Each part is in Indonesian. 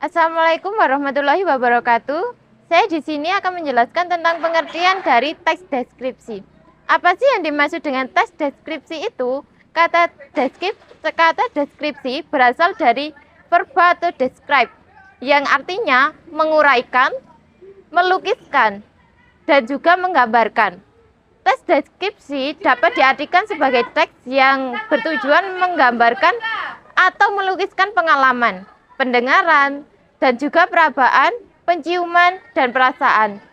Assalamualaikum warahmatullahi wabarakatuh. Saya di sini akan menjelaskan tentang pengertian dari teks deskripsi. Apa sih yang dimaksud dengan teks deskripsi itu? Kata deskripsi berasal dari verba atau describe, yang artinya menguraikan, melukiskan, dan juga menggambarkan. Teks deskripsi dapat diartikan sebagai teks yang bertujuan menggambarkan atau melukiskan pengalaman, pendengaran, dan juga perabaan, penciuman, dan perasaan,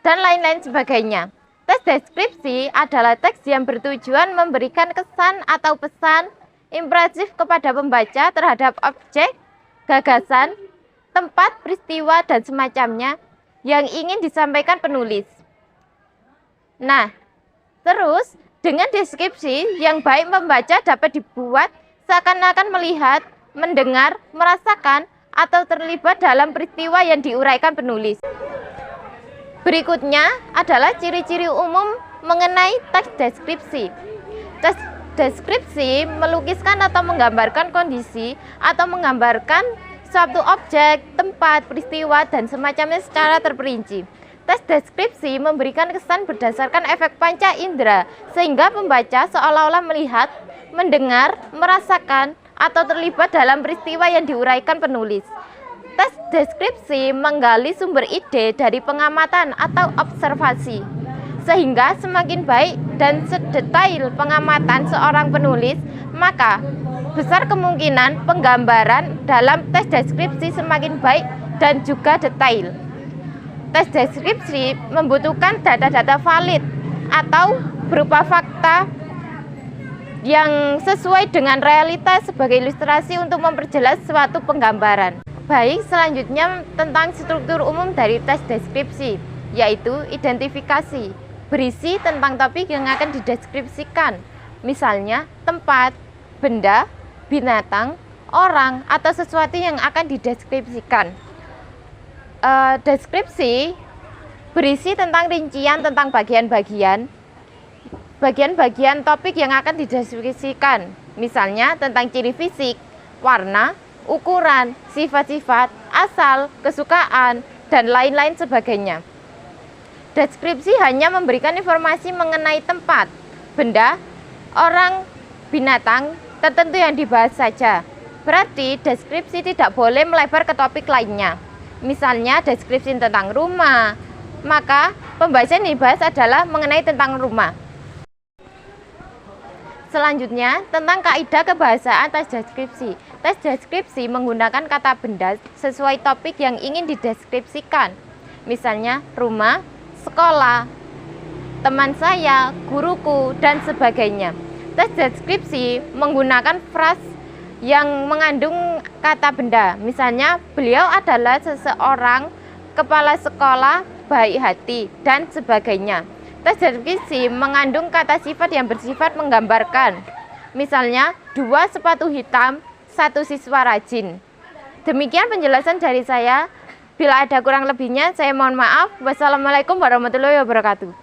dan lain-lain sebagainya. Teks deskripsi adalah teks yang bertujuan memberikan kesan atau pesan impresif kepada pembaca terhadap objek, gagasan, tempat, peristiwa, dan semacamnya yang ingin disampaikan penulis. Nah, terus dengan deskripsi yang baik pembaca dapat dibuat seakan-akan melihat, mendengar, merasakan, atau terlibat dalam peristiwa yang diuraikan penulis. Berikutnya adalah ciri-ciri umum mengenai teks deskripsi. Teks deskripsi melukiskan atau menggambarkan kondisi atau menggambarkan suatu objek, tempat, peristiwa, dan semacamnya secara terperinci. Teks deskripsi memberikan kesan berdasarkan efek panca indera, sehingga pembaca seolah-olah melihat, mendengar, merasakan, atau terlibat dalam peristiwa yang diuraikan penulis. Teks deskripsi menggali sumber ide dari pengamatan atau observasi, sehingga semakin baik dan sedetail pengamatan seorang penulis, maka besar kemungkinan penggambaran dalam teks deskripsi semakin baik dan juga detail. Teks deskripsi membutuhkan data-data valid atau berupa fakta yang sesuai dengan realitas sebagai ilustrasi untuk memperjelas suatu penggambaran. Baik, selanjutnya tentang struktur umum dari teks deskripsi, yaitu identifikasi, berisi tentang topik yang akan dideskripsikan, misalnya tempat, benda, binatang, orang, atau sesuatu yang akan dideskripsikan. Deskripsi berisi tentang rincian tentang bagian-bagian topik yang akan dideskripsikan, misalnya tentang ciri fisik, warna, ukuran, sifat-sifat, asal, kesukaan, dan lain-lain sebagainya. Deskripsi hanya memberikan informasi mengenai tempat, benda, orang, binatang tertentu yang dibahas saja. Berarti deskripsi tidak boleh melebar ke topik lainnya. Misalnya deskripsi tentang rumah, maka pembahasan yang dibahas adalah mengenai tentang rumah. Selanjutnya, tentang kaidah kebahasaan teks deskripsi. Teks deskripsi menggunakan kata benda sesuai topik yang ingin dideskripsikan. Misalnya rumah, sekolah, teman saya, guruku, dan sebagainya. Teks deskripsi menggunakan frasa yang mengandung kata benda. Misalnya, beliau adalah seseorang kepala sekolah baik hati, dan sebagainya. Teks deskripsi mengandung kata sifat yang bersifat menggambarkan. Misalnya, 2 sepatu hitam, 1 siswa rajin. Demikian penjelasan dari saya. Bila ada kurang lebihnya, saya mohon maaf. Wassalamualaikum warahmatullahi wabarakatuh.